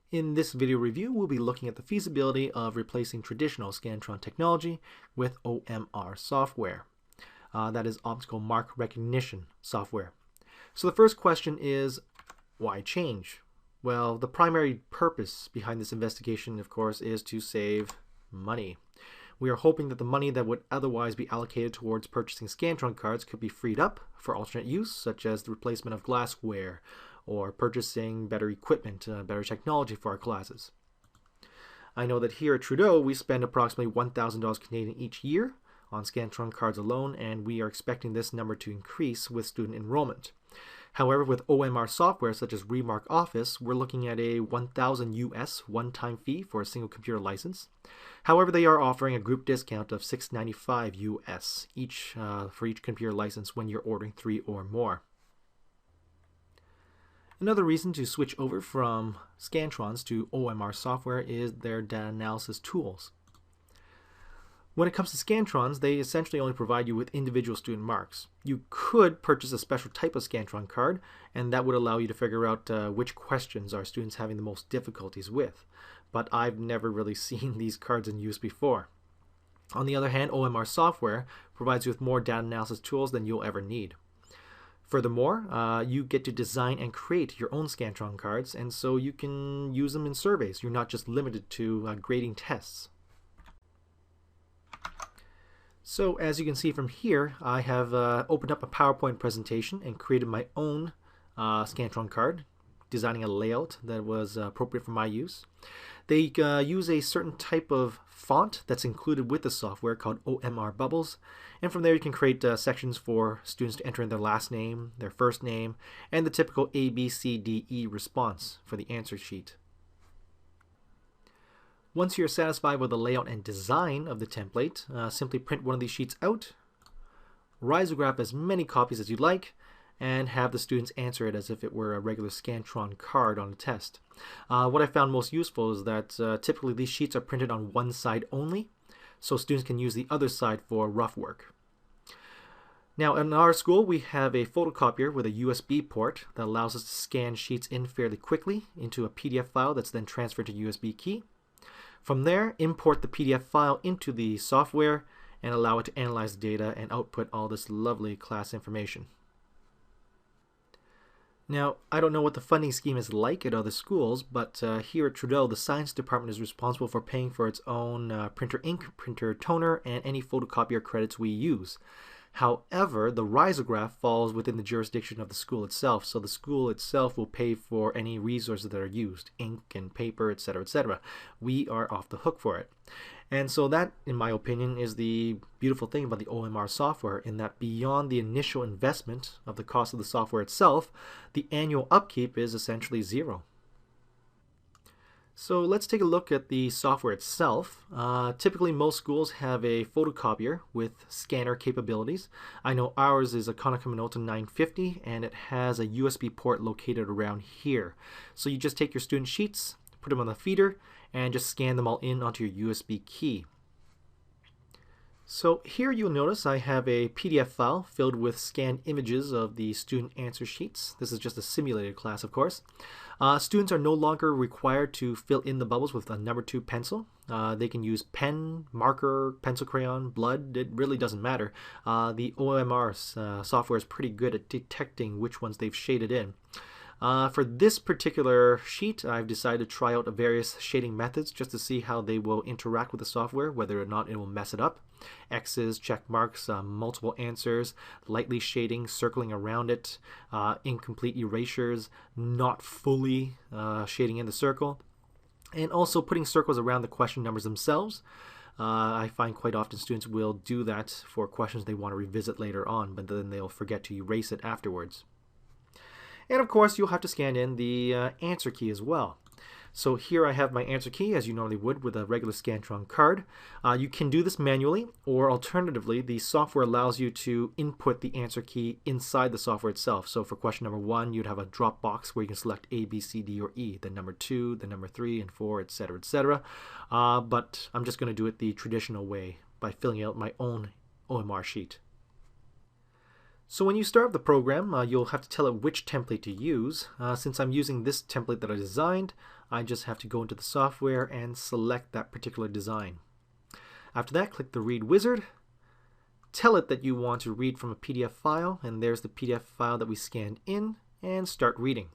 In this video review, we'll be looking at the feasibility of replacing traditional Scantron technology with OMR software. That is optical mark recognition software. So the first question is, why change? Well, the primary purpose behind this investigation, of course, is to save money. We are hoping that the money that would otherwise be allocated towards purchasing Scantron cards could be freed up for alternate use, such as the replacement of glassware or purchasing better equipment, better technology for our classes. I know that here at Trudeau, we spend approximately $1,000 Canadian each year on Scantron cards alone, and we are expecting this number to increase with student enrollment. However, with OMR software such as Remark Office, we're looking at a $1,000 US one-time fee for a single computer license. However, they are offering a group discount of $695 US each for each computer license when you're ordering 3 or more. Another reason to switch over from Scantrons to OMR software is their data analysis tools. When it comes to Scantrons, they essentially only provide you with individual student marks. You could purchase a special type of Scantron card, and that would allow you to figure out which questions are students having the most difficulties with. But I've never really seen these cards in use before. On the other hand, OMR software provides you with more data analysis tools than you'll ever need. Furthermore, you get to design and create your own Scantron cards, and so you can use them in surveys. You're not just limited to grading tests. So as you can see from here, I have opened up a PowerPoint presentation and created my own Scantron card, designing a layout that was appropriate for my use. They use a certain type of font that's included with the software called OMR Bubbles, and from there you can create sections for students to enter in their last name, their first name, and the typical A, B, C, D, E response for the answer sheet. Once you're satisfied with the layout and design of the template, simply print one of these sheets out, risograph as many copies as you'd like, and have the students answer it as if it were a regular Scantron card on a test. What I found most useful is that typically these sheets are printed on one side only, so students can use the other side for rough work. Now in our school we have a photocopier with a USB port that allows us to scan sheets in fairly quickly into a PDF file that's then transferred to USB key. From there, import the PDF file into the software and allow it to analyze the data and output all this lovely class information. Now, I don't know what the funding scheme is like at other schools, but here at Trudeau, the science department is responsible for paying for its own printer ink, printer toner, and any photocopier credits we use. However, the risograph falls within the jurisdiction of the school itself, so the school itself will pay for any resources that are used, ink and paper, etc., etc. We are off the hook for it. And so that, in my opinion, is the beautiful thing about the OMR software, in that beyond the initial investment of the cost of the software itself, the annual upkeep is essentially zero. So let's take a look at the software itself. Typically most schools have a photocopier with scanner capabilities. I know ours is a Konica Minolta 950 and it has a USB port located around here. So you just take your student sheets, put them on the feeder, and just scan them all in onto your USB key. So here you'll notice I have a PDF file filled with scanned images of the student answer sheets. This is just a simulated class, of course. Students are no longer required to fill in the bubbles with a number 2 pencil. They can use pen, marker, pencil crayon, blood. It really doesn't matter. The OMR software is pretty good at detecting which ones they've shaded in. For this particular sheet, I've decided to try out various shading methods just to see how they will interact with the software, whether or not it will mess it up. X's, check marks, multiple answers, lightly shading, circling around it, incomplete erasures, not fully shading in the circle, and also putting circles around the question numbers themselves. I find quite often students will do that for questions they want to revisit later on, but then they'll forget to erase it afterwards. And of course, you'll have to scan in the answer key as well. So here I have my answer key, as you normally would with a regular Scantron card. You can do this manually, or alternatively, the software allows you to input the answer key inside the software itself. So for question number 1, you'd have a drop box where you can select A, B, C, D, or E. Then number 2, then number 3, and 4, etc., etc. But I'm just going to do it the traditional way by filling out my own OMR sheet. So when you start up the program, you'll have to tell it which template to use. Since I'm using this template that I designed, I just have to go into the software and select that particular design. After that, click the Read Wizard. Tell it that you want to read from a PDF file, and there's the PDF file that we scanned in, and start reading.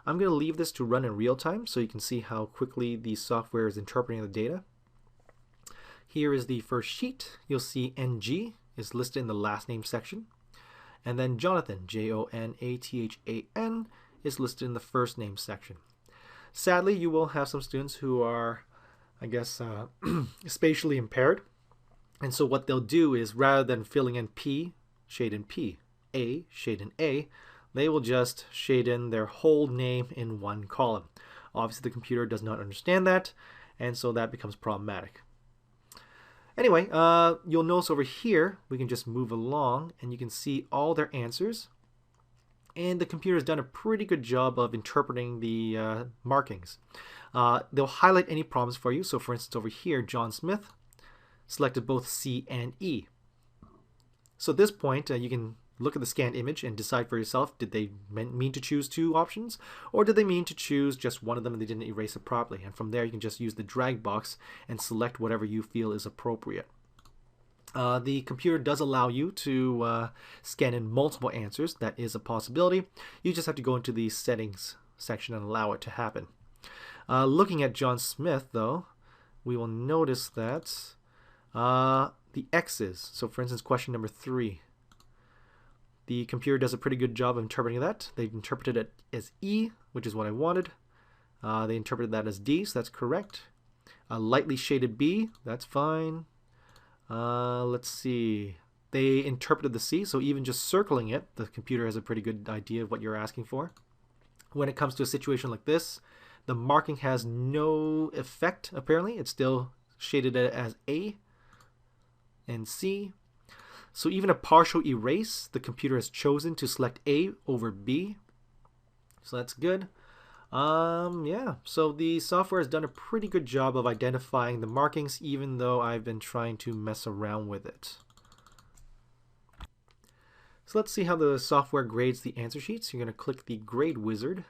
I'm going to leave this to run in real time so you can see how quickly the software is interpreting the data. Here is the first sheet. You'll see NG is listed in the last name section. And then Jonathan, Jonathan, is listed in the first name section. Sadly, you will have some students who are, I guess, spatially impaired. And so what they'll do is, rather than filling in P, shade in P, A, shade in A, they will just shade in their whole name in one column. Obviously, the computer does not understand that, and so that becomes problematic. Anyway, you'll notice over here, we can just move along and you can see all their answers. And the computer has done a pretty good job of interpreting the markings. They'll highlight any problems for you. So for instance, over here, John Smith selected both C and E. So at this point, you can look at the scanned image and decide for yourself, did they mean to choose two options, or did they mean to choose just one of them and they didn't erase it properly? And from there you can just use the drag box and select whatever you feel is appropriate. The computer does allow you to scan in multiple answers. That is a possibility. You just have to go into the settings section and allow it to happen. Looking at John Smith though, we will notice that the X's, so for instance question number 3, the computer does a pretty good job of interpreting that. They've interpreted it as E, which is what I wanted. They interpreted that as D, so that's correct. A lightly shaded B, that's fine. Let's see. They interpreted the C, so even just circling it, the computer has a pretty good idea of what you're asking for. When it comes to a situation like this, the marking has no effect, apparently. It's still shaded as A and C. So even a partial erase, the computer has chosen to select A over B. So that's good. Yeah, so the software has done a pretty good job of identifying the markings, even though I've been trying to mess around with it. So let's see how the software grades the answer sheets. You're going to click the Grade Wizard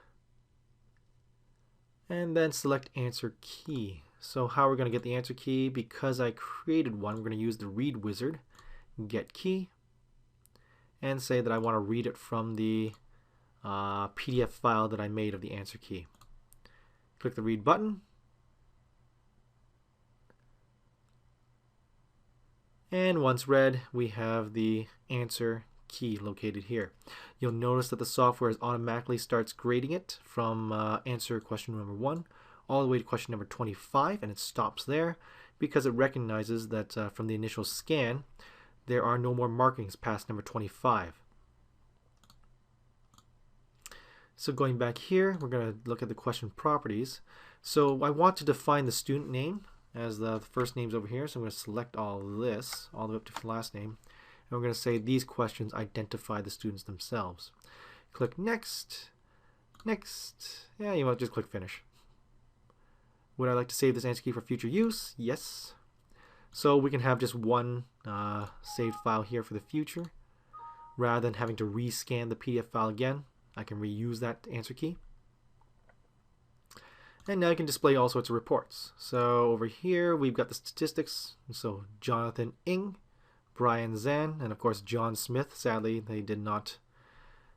and then select Answer Key. So how we're going to get the answer key, because I created one, we're going to use the Read Wizard, Get Key, and say that I want to read it from the PDF file that I made of the answer key. Click the Read button, and once read, we have the answer key located here. You'll notice that the software automatically starts grading it from answer question number 1 all the way to question number 25, and it stops there because it recognizes that from the initial scan there are no more markings past number 25. So going back here, we're going to look at the question properties. So I want to define the student name as the first name's over here, so I'm going to select all this all the way up to the last name, and we're going to say these questions identify the students themselves. Click Next, Next, yeah, you want to just click Finish. Would I like to save this answer key for future use? Yes. So we can have just one saved file here for the future. Rather than having to rescan the PDF file again, I can reuse that answer key. And now I can display all sorts of reports. So over here we've got the statistics. So Jonathan Ng, Brian Zan, and of course John Smith. Sadly, they did not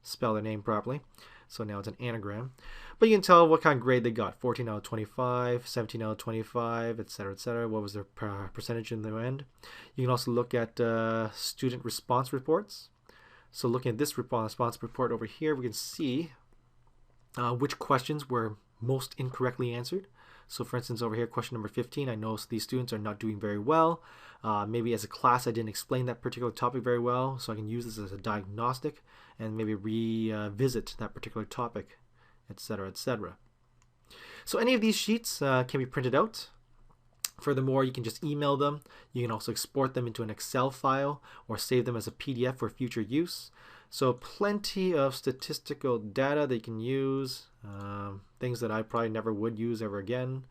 spell their name properly, so now it's an anagram. But you can tell what kind of grade they got: 14 out of 25, 17 out of 25, etc., etc. What was their percentage in the end? You can also look at student response reports. So looking at this response report over here, we can see which questions were most incorrectly answered. So for instance, over here, question number 15, I noticed these students are not doing very well. Maybe as a class I didn't explain that particular topic very well, so I can use this as a diagnostic and maybe revisit that particular topic, etc., etc. So any of these sheets can be printed out. Furthermore, you can just email them. You can also export them into an Excel file or save them as a PDF for future use. So plenty of statistical data that you can use, things that I probably never would use ever again.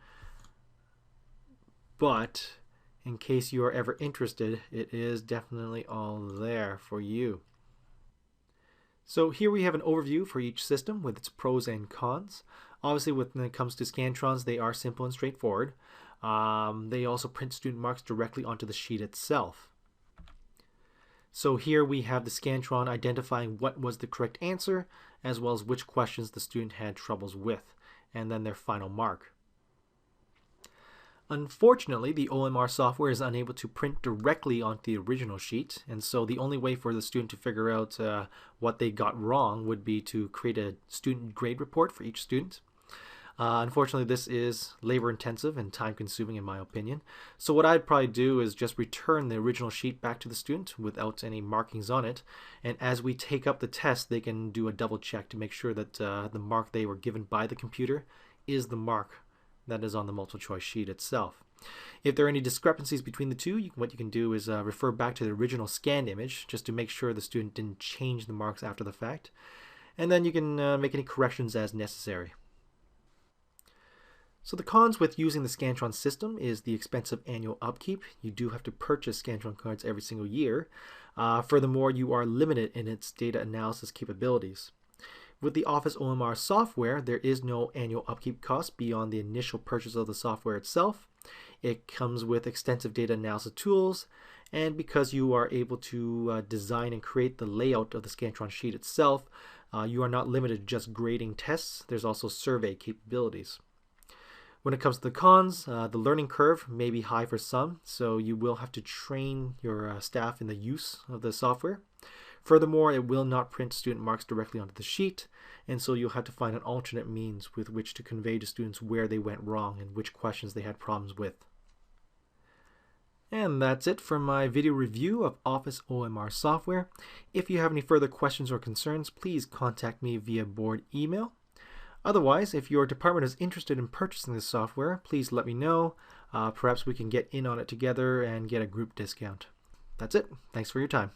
But in case you are ever interested, it is definitely all there for you. So here we have an overview for each system with its pros and cons. Obviously, when it comes to Scantrons, they are simple and straightforward. They also print student marks directly onto the sheet itself. So here we have the Scantron identifying what was the correct answer, as well as which questions the student had troubles with, and then their final mark. Unfortunately, the OMR software is unable to print directly onto the original sheet, and so the only way for the student to figure out what they got wrong would be to create a student grade report for each student. Unfortunately, this is labor intensive and time consuming in my opinion. So what I'd probably do is just return the original sheet back to the student without any markings on it. And as we take up the test, they can do a double check to make sure that the mark they were given by the computer is the mark that is on the multiple choice sheet itself. If there are any discrepancies between the two, what you can do is refer back to the original scanned image just to make sure the student didn't change the marks after the fact. And then you can make any corrections as necessary. So the cons with using the Scantron system is the expensive annual upkeep. You do have to purchase Scantron cards every single year. Furthermore, you are limited in its data analysis capabilities. With the Office OMR software, there is no annual upkeep cost beyond the initial purchase of the software itself. It comes with extensive data analysis tools, and because you are able to design and create the layout of the Scantron sheet itself, you are not limited to just grading tests. There's also survey capabilities. When it comes to the cons, the learning curve may be high for some, so you will have to train your staff in the use of the software. Furthermore, it will not print student marks directly onto the sheet, and so you'll have to find an alternate means with which to convey to students where they went wrong and which questions they had problems with. And that's it for my video review of Office OMR software. If you have any further questions or concerns, please contact me via board email. Otherwise, if your department is interested in purchasing this software, please let me know. Perhaps we can get in on it together and get a group discount. That's it. Thanks for your time.